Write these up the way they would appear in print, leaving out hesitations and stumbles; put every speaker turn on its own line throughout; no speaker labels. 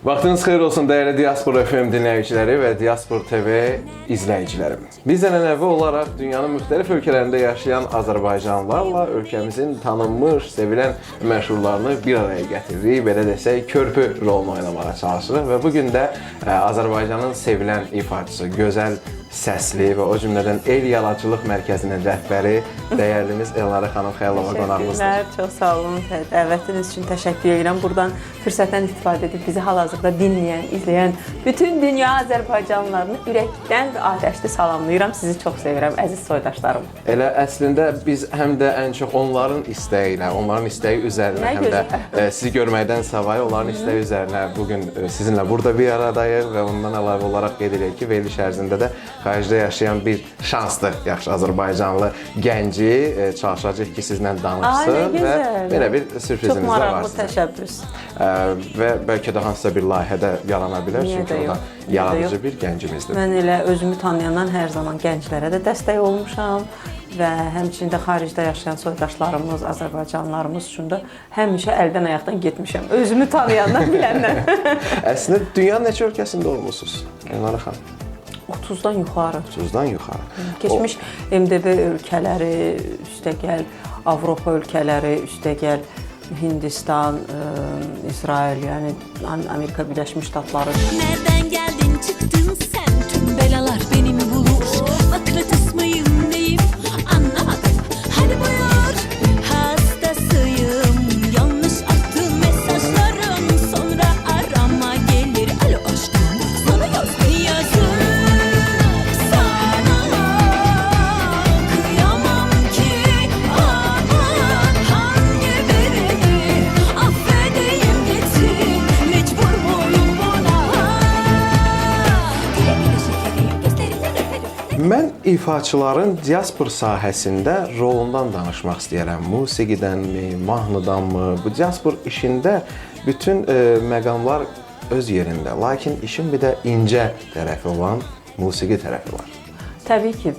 Vaxtınız xeyir olsun dəyərli Diaspora FM dinləyiciləri və Diaspora TV izləyiciləri. Biz ənənəvi olaraq dünyanın müxtəlif ölkələrində yaşayan azərbaycanlılarla ölkəmizin tanınmış, sevilən məşhurlarını bir araya gətiririk. Belə desək, körpü rolunu oynamağa çalışırıq və bugün də Azərbaycanın sevilən ifaçısı, gözəl səsli və o cümlədən El Yalaçılıq Mərkəzinin rəhbəri dəyərlimiz Elnarə xanım Xəyalova qonağımızdır.
Təşəkkürlər, çox sağ olun. Dəvətiniz üçün təşəkkür edirəm. Buradan fürsətdən istifadə edib bizi hal-hazırda dinləyən, izləyən bütün dünya azərbaycanlılarını ürəkdən və atəşli salamlayıram. Sizi çox sevirəm, əziz soydaşlarım.
Elə əslində biz həm də ən çox onların istəyi ilə, onların istəyi üzərinə, həm də sizi görməkdən savayı onların istəyi üzərinə bugün sizinlə burada bir aradayıq və ondan əlavə olaraq qeyd edək ki, veriliş ərzində də xaricdə yaşayan bir şanslı, yaxşı Azərbaycanlı gənci çalışacaq ki, sizlə danışsın və belə bir sürprizimiz də var.
Çox maraqlı təşəbbüs.
Və bəlkə də hansısa bir layihədə yarana bilər, çünki o da yaradıcı bir gəncimizdir.
Mən elə özümü tanıyandan hər zaman gənclərə də dəstək olmuşam və həmçinin də xaricdə yaşayan soydaşlarımız, azərbaycanlılarımız üçün də həmişə əldən ayaqdan getmişəm. Özümü tanıyandan, biləndən.
Əslində dünyanın neçə ölkəsində olmusunuz Elnarə xanım?
30-dan yuxarı.
30-dan yuxarı.
Keçmiş MDB ölkələri, üstəgəl Avropa ölkələri, üstəgəl Hindistan, İsrail, yəni Amerika Birləşmiş Ştatları.
Nereden geldin çıktın sen? Tüm belalar beni mi bulur? Mıknatıs mıyım neyim? Anlamadım. Hadi buyur. Hastasıyım. Yanlış attığın mesajlarım. Sonra arama gelir. Alo aşkım. Sana yazdım. Sana kıyamam ki. Aman hangi birini affedeyim gitsin. Mecbur muyum buna? Dile dile şekerim. Gözlerinden öperim.
Mən ifaçıların diaspor sahəsində rolundan danışmaq istəyirəm. Musiqidənmi, mahnıdanmı? Bu diaspor işində bütün məqamlar öz yerində. Lakin işin bir də incə tərəfi olan musiqi tərəfi var.
Təbii ki,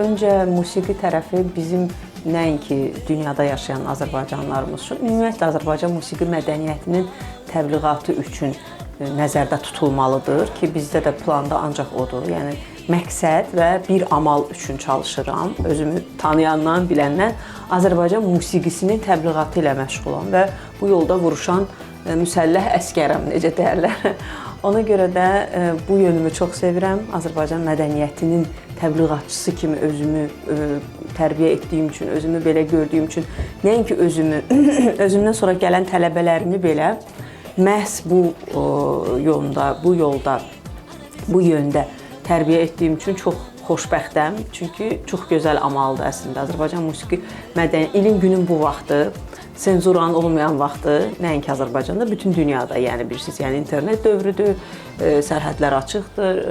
öncə musiqi tərəfi bizim nəinki dünyada yaşayan azərbaycanlılarımız üçün, ümumiyyətlə Azərbaycan musiqi mədəniyyətinin təbliğatı üçün nəzərdə tutulmalıdır ki, bizdə də planda ancaq odur. Yəni məqsəd və bir amal üçün çalışıram. Özümü tanıyandan, biləndən Azərbaycan musiqisinin təbliğatı ilə məşğulam və bu yolda vuruşan müsəlləh əsgərəm, necə deyərlər. Ona görə də bu yönümü çox sevirəm. Azərbaycan mədəniyyətinin təbliğatçısı kimi özümü tərbiyə etdiyim üçün, özümü belə gördüyüm üçün, nəinki özümü, özümdən sonra gələn tələbələrimi belə məhz bu yolda, bu yöndə tərbiyə etdiyim üçün çox xoşbəxtəm. Çünki çox gözəl amaldır əslində. Azərbaycan musiqi mədəniyyəti, ilin günün bu vaxtı, senzuranın olmayan vaxtı, nəinki Azərbaycanda, bütün dünyada, yəni bilirsiniz, yəni internet dövrüdür, sərhədlər açıqdır,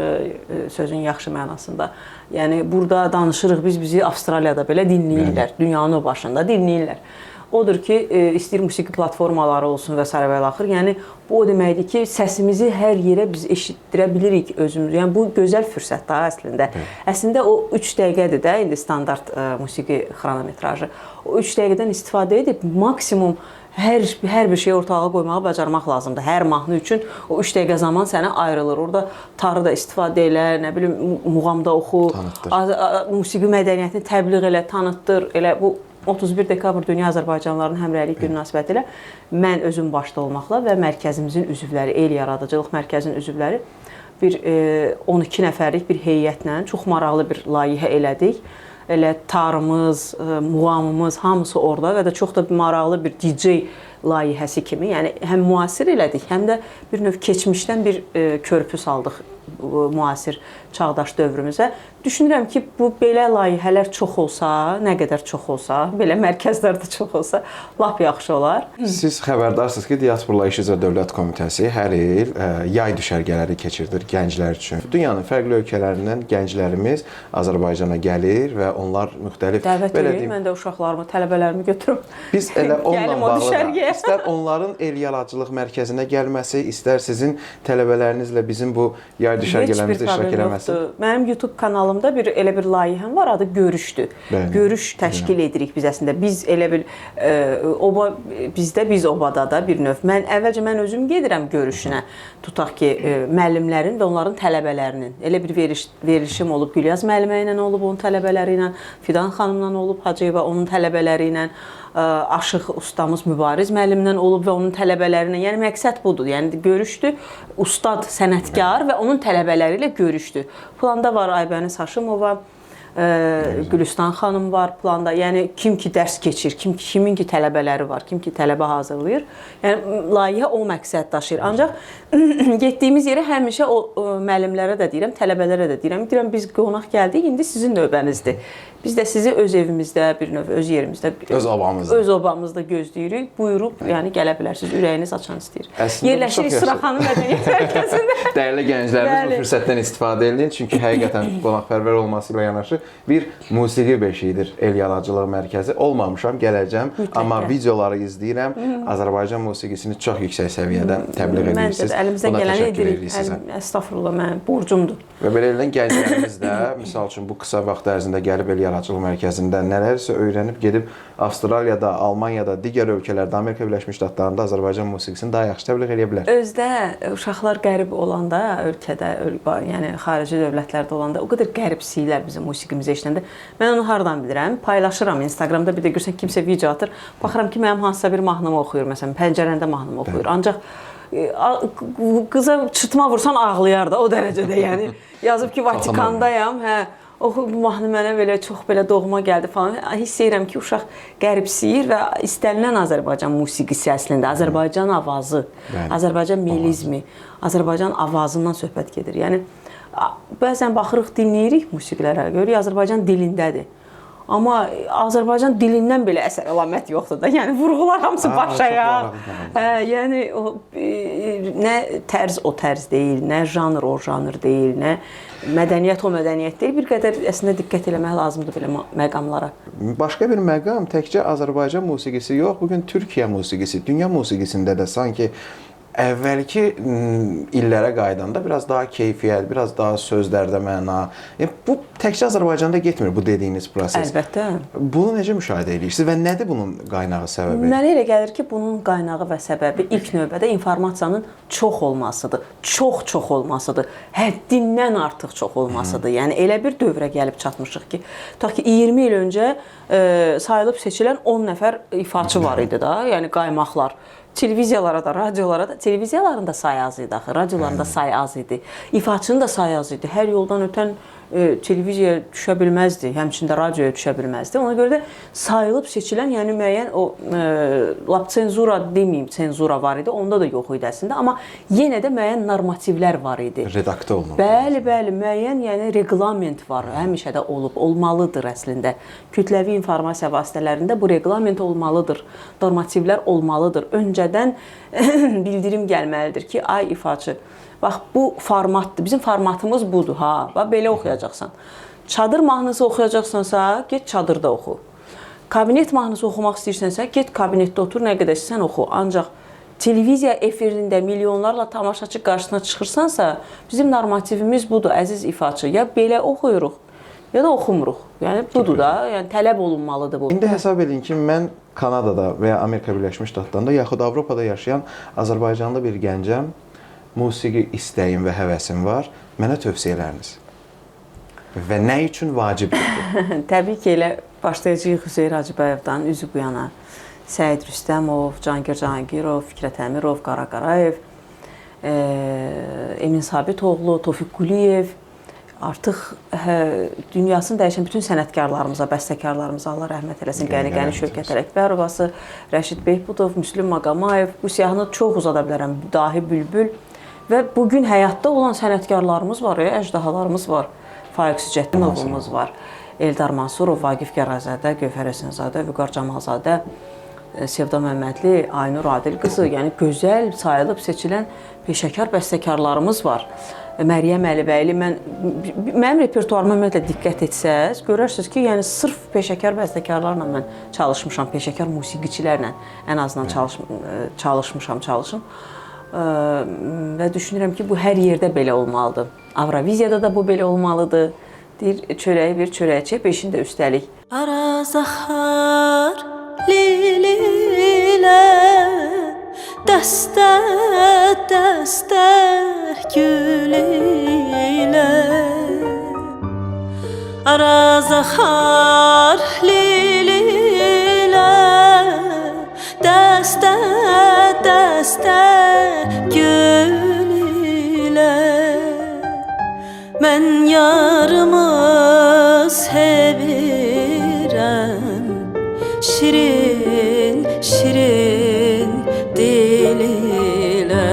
sözün yaxşı mənasında. Yəni burada danışırıq, bizi Avstraliyada belə dinləyirlər, dünyanın o başında dinləyirlər. Odur ki, istəyir musiqi platformaları olsun və s. və axır. Yəni bu o deməkdir ki, səsimizi hər yerə biz eşitdirə bilirik özümüz. Yəni bu gözəl fürsət daha əslində. Əslində o 3 dəqiqədir də indi standart musiqi xronometrajı. O 3 dəqiqədən istifadə edib maksimum hər bir şeyi ortalığa qoymağı bacarmaq lazımdır. Hər mahnı üçün o 3 dəqiqə zaman sənə ayrılır. Orada tarı da istifadə elə, nə bilim muğamda oxu, musiqi mədəniyyətini təbliğ elə, tanıtdır. Elə bu 31 dekabr Dünya Azərbaycanlılarının Həmrəylik Günü münasibətilə mən özüm başda olmaqla və mərkəzimizin üzvləri, El Yaradıcılıq Mərkəzinin üzvləri bir 12 nəfərlik bir heyətlə çox maraqlı bir layihə elədik. Elə tarımız, muğamımız hamısı orada və də çox da maraqlı bir DJ layihəsi kimi, yəni həm müasir elədik, həm də bir növ keçmişdən bir körpü saldıq müasir çağdaş dövrümüzə. Düşünürəm ki, bu belə layihələr çox olsa, nə qədər çox olsa, belə mərkəzlər də çox olsa, lap yaxşı olar.
Siz xəbərdarsınız ki, Diasporla İş üzrə Dövlət Komitəsi hər il yay düşərgələri keçirdir gənclər üçün. Dünyanın fərqli ölkələrindən gənclərimiz Azərbaycana gəlir və onlar müxtəlif
dəvət edir. Mən də uşaqlarımı, tələbələrimi götürüm.
Biz elə onunla bağlı İstər onların el yaradıcılıq mərkəzinə gəlməsi, istər sizin tələbələrinizlə bizim bu yay düşərgələrimizdə iştirak eləməsi.
Mənim YouTube kanalımda elə bir layihəm var, adı Görüşdür.
Bəli.
Görüş təşkil edirik biz əslində. Biz elə bir biz obada da bir növ. Mən özüm gedirəm görüşünə. Tutaq ki, müəllimlərin və onların tələbələrinin. Elə bir verilişim olub, Gülyaz müəllimə ilə olub, onun tələbələri ilə, Fidan xanımla olub, Hacıyeva onun tələbələri ilə, Aşıq ustamız Mübariz müəllimlə olub və onun tələbələri ilə. Yəni məqsəd budur. Yəni görüşdü, ustad, sənətkar və onun tələbələri ilə görüşdü. Planda var Aybəniz Haşimova, Gülüstan xanım var planda. Yəni kim ki dərs keçir, kimin ki tələbələri var, kim ki tələbə hazırlayır. Yəni layihə o məqsəd daşıyır. Ancaq getdiyimiz yerə həmişə o müəllimlərə də deyirəm, tələbələrə də deyirəm, biz qonaq gəldik, indi sizin növbənizdir. Biz də sizi öz evimizdə, bir növ öz yerimizdə, öz obamızda gözləyirik. Buyurub, yəni gələ bilərsiniz, ürəyiniz açan istəyir. Yerləşirik Suraxanı Mədəniyyət Mərkəzində.
Dəyərli gənclərimiz bu fürsətdən istifadə edin, çünki həqiqətən qonaqpərvər olması ilə yanaşı bir musiqi beşiyidir el yaradıcılıq mərkəzi. Olmamışam, gələcəm, amma videoları izləyirəm. Azərbaycan musiqisini çox yüksək səviyyədə təbliğ edirsiniz.
Əlimizdən gələni edirik. Əstəğfurullah, mənim borcumdur.
Və beləliklə gənclərimiz də, misal üçün bu qısa vaxt ərzində gəlib el yaradıcılıq mərkəzində nələrsə öyrənib gedib Avstraliyada, Almaniyada, digər ölkələrdə, Amerika Birləşmiş Ştatlarında Azərbaycan musiqisini daha yaxşı təbliğ edə bilər.
Özdə uşaqlar qərib olanda, ölkədə, yəni xarici dövlətlərdə olanda o qədər qəribsiyirlər bizim musiqimizi eşidəndə. Mən onu hardan bilirəm? Paylaşıram Instagramda, bir də görsən kimsə video atır. Baxıram ki, mənim hansısa bir mahnımı oxuyur, məsələn, pəncərəndə mahnımı oxuyur. Ancaq qıza çıtma vursan ağlayar da o dərəcədə, yəni yazıb ki, Vatikandayam, bu mahnı mənə belə çox belə doğma gəldi falan. Hiss edirəm ki, uşaq qəribsiyir və istənilən Azərbaycan musiqisi əslində, Azərbaycan avazı, Azərbaycan melizmi, Azərbaycan avazından söhbət gedir. Yəni bəzən baxırıq, dinləyirik musiqilərə, görürük Azərbaycan dilindədir. Amma Azərbaycan dilindən belə əsər əlamət yoxdur da. Yəni vurğular hamısı başaya. Yəni nə tərz o tərz deyil, nə janr o janr deyil, nə mədəniyyət o mədəniyyət deyil. Bir qədər əslində diqqət eləmək lazımdır belə məqamlara.
Başqa bir məqam təkcə Azərbaycan musiqisi yox, bugün Türkiyə musiqisi, dünya musiqisində də sanki əvvəlki illərə qaydanda biraz daha keyfiyyət, biraz daha sözlərdə məna. Yəni bu təkcə Azərbaycanda getmir bu dediyiniz proses.
Əlbəttə.
Bunu necə müşahidə edirsiniz və nədir bunun qaynağı, səbəbi?
Mənə elə gəlir ki, bunun qaynağı və səbəbi ilk növbədə informasiyanın çox olmasıdır. Çox olmasıdır. Həddindən artıq çox olmasıdır. Yəni elə bir dövrə gəlib çatmışıq ki, tutaq ki 20 il öncə sayılıb seçilən 10 nəfər ifaçı var idi da, yəni qaymaqlar. Televiziyalara da, radiolara da, televiziyaların da sayı az idi axı, radioların da sayı az idi. İfaçının da sayı az idi. Hər yoldan ötən televiziyaya düşə bilməzdi, həmçində radioya düşə bilməzdi. Ona görə də sayılıb seçilən, yəni müəyyən o lap senzura deməyim, senzura var idi, onda da yox idi əslində, amma yenə də müəyyən normativlər var idi.
Redaktə olunur.
Bəli, müəyyən, yəni reqlament var, həmişə də olub, olmalıdır əslində. Kütləvi informasiya vasitələrində bu reqlament olmalıdır, normativlər olmalıdır. Öncədən bildirim gəlməlidir ki, ay ifaçı, bax, bu formatdır. Bizim formatımız budur, ha. Bax, belə oxuyacaqsan. Çadır mahnısı oxuyacaqsansa, get çadırda oxu. Kabinet mahnısı oxumaq istəyirsənsə, get kabinetdə otur, nə qədər sən oxu. Ancaq televiziya efirində milyonlarla tamaşaçı qarşısına çıxırsansa, bizim normativimiz budur, əziz ifaçı. Ya belə oxuyuruq, ya da oxumuruq. Yəni, budur da, yəni tələb olunmalıdır bu.
İndi hesab edin ki, mən Kanadada və ya Amerika Birləşmiş Ştatlarında, yaxud Avropada yaşayan Azərbaycanlı bir gəncəm. Musiqi istəyim və həvəsim var. Mənə tövsiyələriniz və nə üçün vacibdir?
Təbii ki, elə başlayacağıq Hüseyn Hacıbəyevdən üzü bu yana. Səid Rüstəmov, Cangir Cahangirov, Fikrət Əmirov, Qara Qarayev, Emin Sabitoğlu, Tofiq Quliyev, artıq dünyasını dəyişən bütün sənətkarlarımıza, bəstəkarlarımıza Allah rəhmət eləsin. Qəni Şövkət Ələkbərovası, Rəşid Behbudov, Müslüm Maqamayev, bu siyahını çox uzada bilərəm, Dahi Bülbül və bugün həyatda olan sənətkarlarımız var, əjdahalarımız var. Faiq Sücətdinovumuz var, Eldar Mansurov, Vaqif Gərazadə, Gövhər Həsənzadə, Vüqar Camalzadə, Sevda Məmmədli, Aynur Adil qızı, yəni gözəl sayılıb seçilən peşəkar bəstəkarlarımız var. Məryəm Əlibəyli, mənim repertuarıma ümumiyyətlə diqqət etsəz, görərsiniz ki, yəni sırf peşəkar bəstəkarlarla mən çalışmışam, peşəkar musiqiçilərlə ən azından çalışmışam. Və düşünürəm ki, bu hər yerdə belə olmalıdır. Avroviziyada da bu belə olmalıdır. Deyir, çörəyi bir çörəkçiyə, beşini də üstəlik.
Araz axar lililə dəstə dəstə gül ilə Araz axar lililə dəstə dəstə gül ilə Mən yarımı sevirəm Şirin, şirin dil ilə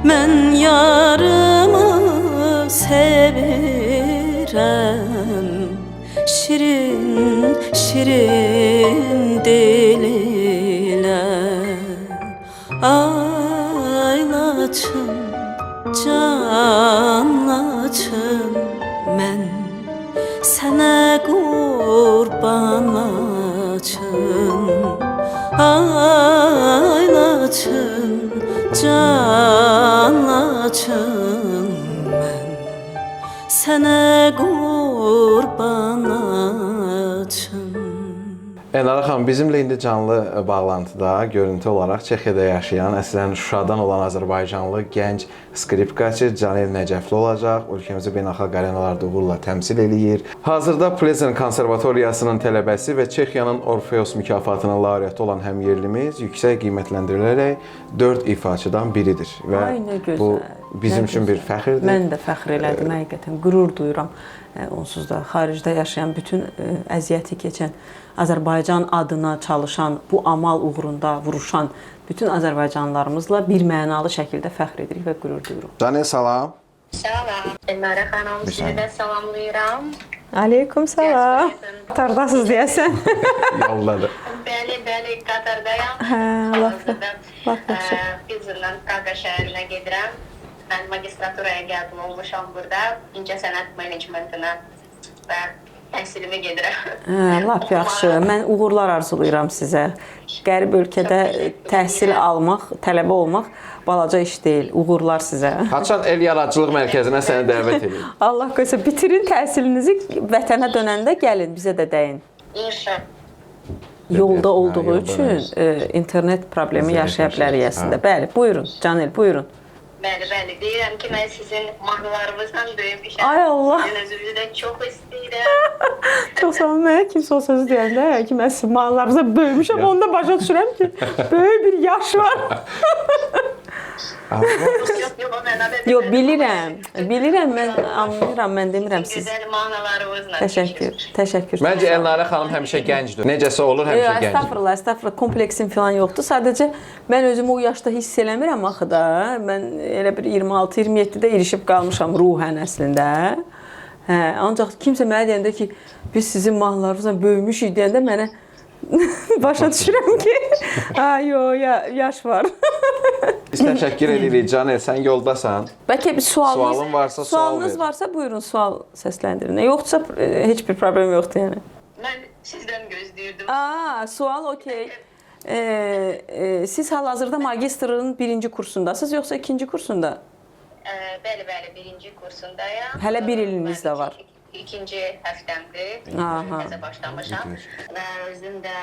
Mən yarımı sevirəm Şirin, şirin dil ilə Ay laçın, can laçın Mən sənə qurban laçın Ay laçın, can laçın Mən sənə qurban laçın
Elnara xanım, bizimlə indi canlı bağlantıda, görüntü olaraq Çexiyada yaşayan, əslən Şuşadan olan Azərbaycanlı gənc skripkaçı Canel Nəcəfli olacaq. Ölkəmizi beynəlxalq arenalarda uğurla təmsil eləyir. Hazırda Plzeň konservatoriyasının tələbəsi və Çexiyanın Orfeos mükafatının laureatı olan həmyerlimiz yüksək qiymətləndirilərək 4 ifaçıdan biridir. Və
Ay, nə gözəl,
bu bizim üçün bir fəxrdir.
Mən də fəxr elədim, həqiqətən qürur duyuram. Onsuz da xaricdə yaşayan bütün əziyyəti keçən Azərbaycan adına çalışan, bu amal uğrunda vuruşan bütün azərbaycanlılarımızla bir mənalı şəkildə fəxr edirik və qürur duyuruq.
Canel, salam.
Salam. Elnara xanım, sizi də salamlayıram.
Aleyküm salam. Qatardasınız deyəsən.
Yoldadır.
Bəli, Qatardayam.
Hə,
Hal-hazırda,
laf yaxşı.
Pilzəndən Praqa şəhərinə gedirəm. Mən magistraturaya qəbul olmuşam burada. İncəsənət menecmentinə və təhsilimi gedirəm.
Lap yaxşı. Mən uğurlar arzulayıram sizə. Qərib ölkədə təhsil almaq, tələbə olmaq balaca iş deyil. Uğurlar sizə.
Haçan El Yaradıcılıq Mərkəzinə səni dəvət edir.
Allah qoysa bitirin təhsilinizi, vətənə dönəndə gəlin, bizə də dəyin.
İnşallah.
Yolda olduğu üçün internet problemi yaşaya bilərik əslində. Bəli, buyurun Canel, buyurun.
Bəli, deyirəm ki, mən sizin mahnılarınızdan böyümüşəm.
Ay Allah.
Sizin özünüzü də çox istəyirəm.
Çox sağ olun. Mənə kimsə o sözü deyəndə ki, mən sizin mahnılarınıza böyümüşəm, onda başa düşürəm ki, böyük bir yaş var.
Yox,
Yox, bilirəm, mən anlayıram, mən demirəm siz.
Gözəl mahnılarınızla.
Təşəkkür.
Məncə Elnara xanım həmişə gəncdir. Necəsə olur, həmişə gəncdir.
Estağfurullah, kompleksim falan yoxdur. Sadəcə mən özümü o yaşda hiss eləmirəm axı da. Mən elə bir 26-27-də ilişib qalmışam ruhən əslində. Hə, ancaq kimsə mənə deyəndə ki, biz sizin mahnılarınızla böyümüşük deyəndə mənə başa düşürəm ki, yaş var.
Biz təşəkkür edirik Canel, sən yoldasan.
Bəlkə bir
Sualın varsa sual
sualınız
ver.
varsa buyurun sual səsləndirin. Yoxsa heç bir problem yoxdur yəni.
Mən sizdən gözləyirdim.
Sual okey. Siz hal-hazırda magistrın 1-ci kursundasınız yoxsa 2-ci kursunda?
Bəli, birinci kursundayam.
Hələ bir iliniz də var.
İkinci həftəmdir. Təzə başlamışam. Və özüm də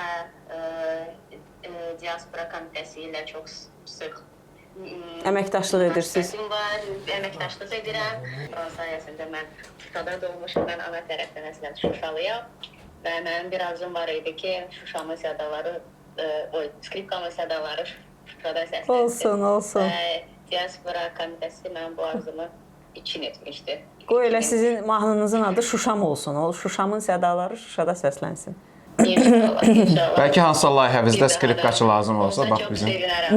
diaspora komitəsi ilə çox sıx
Əməkdaşlıq edirsiniz.
var, əməkdaşlıq edirəm. Sayəsində mən Şuşada doğmuşam, mən ana tərəfdən əslən Şuşalıyam. Və mənim bir arzum var idi ki, Şuşamın sədaları, skripkamın sədaları Şuşada səslənsin.
Olsun.
Diaspora komitəsi mən bu arzumu için etmişdi.
Qoy elə sizin mahnınızın adı Şuşam olsun. O Şuşamın sədaları Şuşada səslənsin.
İnşallah.
Bəlkə hansısa layihəmizdə skripkaçı lazım olsa, bax bizim.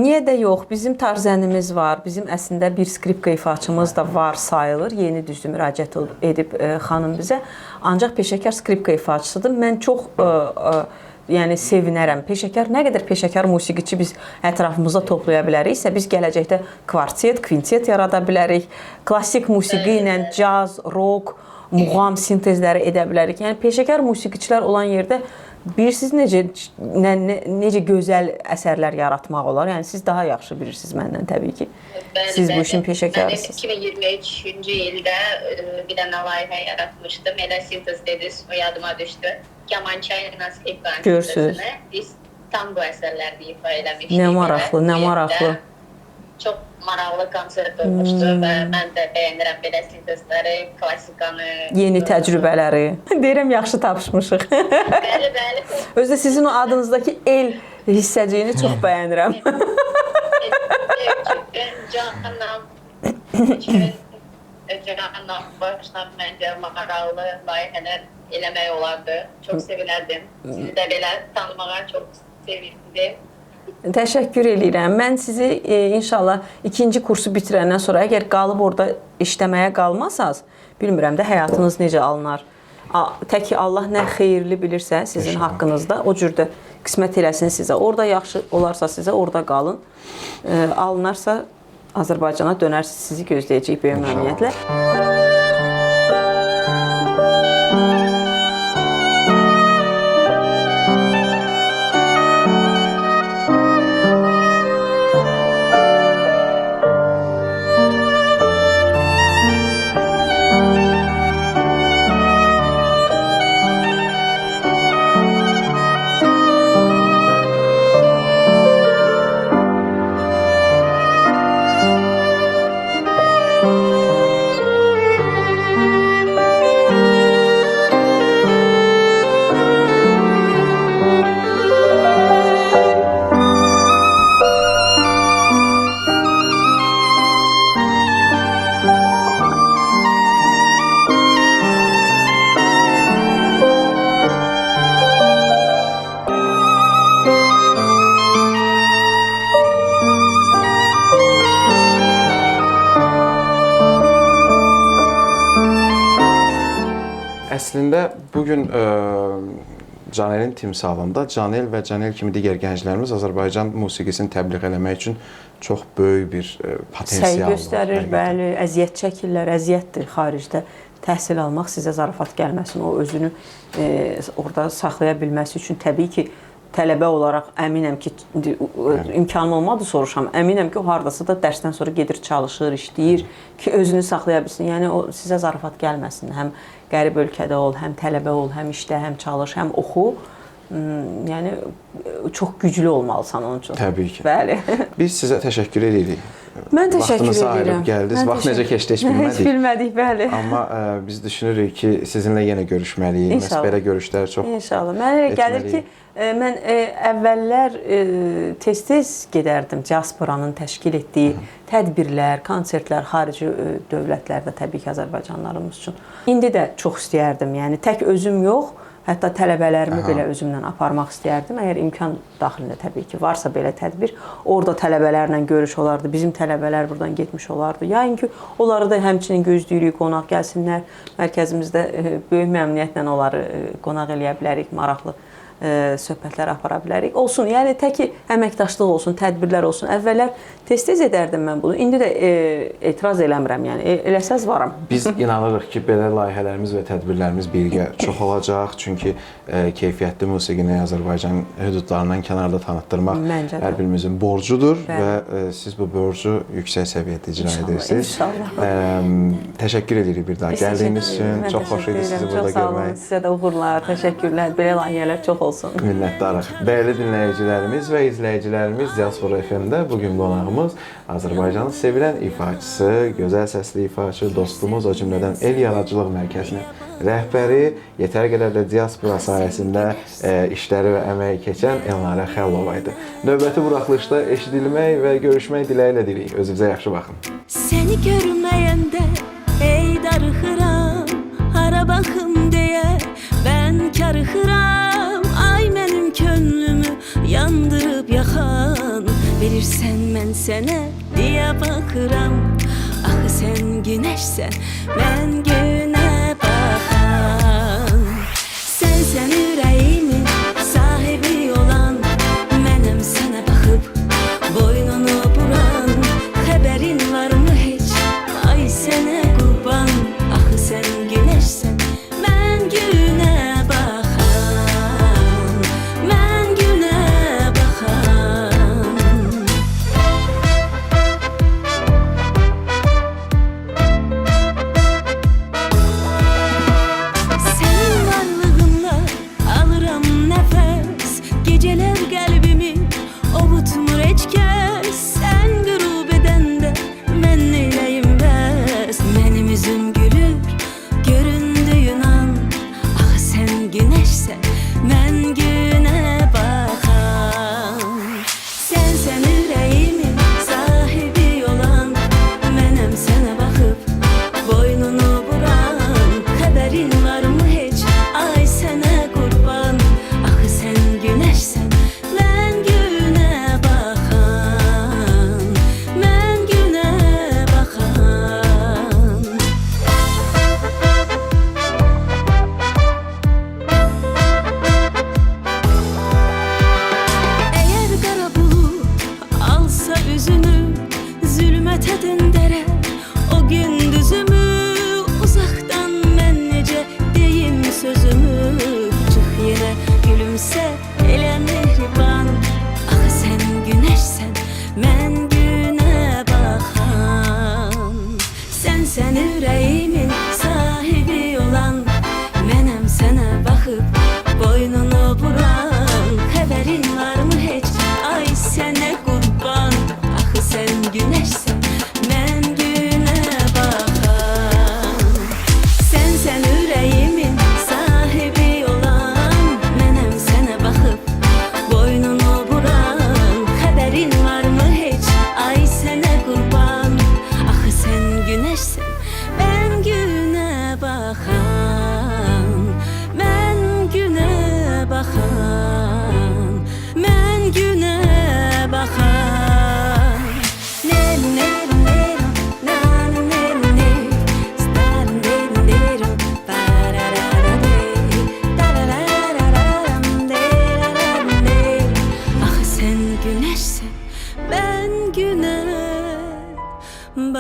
Niyə də yox? Bizim tarzənimiz var. Bizim əslində bir skripka ifaçımız da var sayılır. Yeni düzdür müraciət edib xanım bizə. Ancaq peşəkar skripka ifaçısıdır. Mən çox yəni sevinərəm. Peşəkar, nə qədər peşəkar musiqiçi biz ətrafımızda toplaya biləriksə, biz gələcəkdə kvartet, kvintet yarada bilərik. Klassik musiqi ilə caz, rock, muğam sintezləri edə bilərik. Yəni peşəkar musiqiçilər olan yerdə bilirsiniz necə gözəl əsərlər yaratmaq olar. Yəni siz daha yaxşı bilirsiniz məndən təbii ki. Siz bu işin peşəkarısınız.
Mən 2023-cü ildə bir dənə layihə yaratmışdım. Elə sintez dediniz, o yadıma düşdü. Kamança ilə skripka sintezini biz tam bu əsərlərdə ifa eləmişdik.
Nə maraqlı, nə maraqlı.
Çox maraqlı konsert olmuşdu və mən də bəyənirəm belə sintezləri, klassikanı.
Yeni təcrübələri. Deyirəm, yaxşı tapışmışıq.
Bəli, bəli.
Özdə sizin o adınızdakı el hissəciyini çox bəyənirəm.
Candan başdan məncə maraqlı layihələr eləmək olardı. Çox sevinərdim. Sizi də belə tanımağa çox sevindim.
Təşəkkür edirəm. Mən sizi inşallah ikinci kursu bitirəndən sonra əgər qalıb orada işləməyə qalmasanız, bilmirəm də həyatınız necə alınar. Tək ki Allah nə xeyirli bilirsə sizin haqqınızda, o cürdə qismət eləsin sizə. Orada yaxşı olarsa sizə orada qalın. Alınarsa Azərbaycana dönərsiniz, sizi gözləyəcək böyük məmnuniyyətlə.
Əslində bugün Canelin timsalında Canel və Canel kimi digər gənclərimiz Azərbaycan musiqisini təbliğ eləmək üçün çox böyük bir potensial var.
Səy göstərir, bəli, əziyyət çəkirlər, əziyyətdir xaricdə. Təhsil almaq sizə zarafat gəlməsin, o özünü orada saxlaya bilməsi üçün təbii ki, tələbə olaraq əminəm ki, imkanım olmadı soruşam. Əminəm ki, o hardasa da dərsdən sonra gedir, çalışır, işləyir ki, özünü saxlaya bilsin. Yəni o sizə zarafat gəlməsin. Həm qərib ölkədə ol, həm tələbə ol, həm işlə, həm çalış, həm oxu. Yəni çox güclü olmalısan onun üçün.
Təbii ki.
Bəli.
Biz sizə təşəkkür edirik.
Mən təşəkkür edirəm.
Vaxtınızı ayırıb gəldiniz. Vaxt necə keçdi heç bilmədik.
Heç bilmədik, bəli.
Amma biz düşünürük ki, sizinlə yenə görüşməliyik.
İnşallah.
Belə görüşlər çox
İnşallah. Mənə elə gəlir ki, mən əvvəllər tez-tez gedərdim diasporanın təşkil etdiyi tədbirlər, konsertlər xarici dövlətlərdə təbii ki, Azərbaycanlarımız üçün. İndi də çox istəyərdim. Yəni tək özüm yox, hətta tələbələrimi belə özümlə aparmaq istəyərdim. Əgər imkan daxilində təbii ki, varsa belə tədbir, orada tələbələrlə görüş olardı. Bizim tələbələr buradan getmiş olardı. Yəni ki, onları da həmçinin gözləyirik, qonaq gəlsinlər. Mərkəzimizdə böyük məmnuniyyətlə onları qonaq eləyə bilərik, maraqlı söhbətlər apara bilərik. Olsun, yəni tək ki, əməkdaşlıq olsun, tədbirlər olsun. Əvvəllər tez-tez edərdim mən bunu. İndi də etiraz eləmirəm, yəni eləsəz varam.
Biz inanırıq ki, belə layihələrimiz və tədbirlərimiz birgə çox olacaq. Çünki keyfiyyətli musiqini Azərbaycan hüdudlarından kənarda tanıtdırmaq hər birimizin borcudur və siz bu borcu yüksək səviyyədə icra edirsiniz.
İnşallah.
Təşəkkür edirik bir daha gəldiyiniz üçün. Çox xoş idi sizi burada görmək.
Sizə də uğurlar, təşəkkürlər. Belə layihələr çox olsun.
Minnətdarıq. Dəyərli dinləyicilərimiz və izləyicilərimiz Diaspora FM-də bugün qonağımız Azərbaycanın sevilən ifaçısı, gözəl səsli ifaçı, dostumuz, o cümlədən El Yaradıcılıq Mərkəzinin rəhbəri, yetər qədər də diaspora sahəsində işləri və əməyi keçən Elnarə Xəllova idi. Növbəti buraxılışda eşidilmək və görüşmək diləyilə deyirik. Özünüzə yaxşı baxın.
Səni görməyəndə ey darıxıram, hara baxım deyə mən karıxıram. Ay mənim könlümü yandırıb yaxan, bilirsən mən sənə deyə baxıram. Axı sən günəşsən, mən günə baxan. Sənsən ürəyimin sahibi.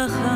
baxa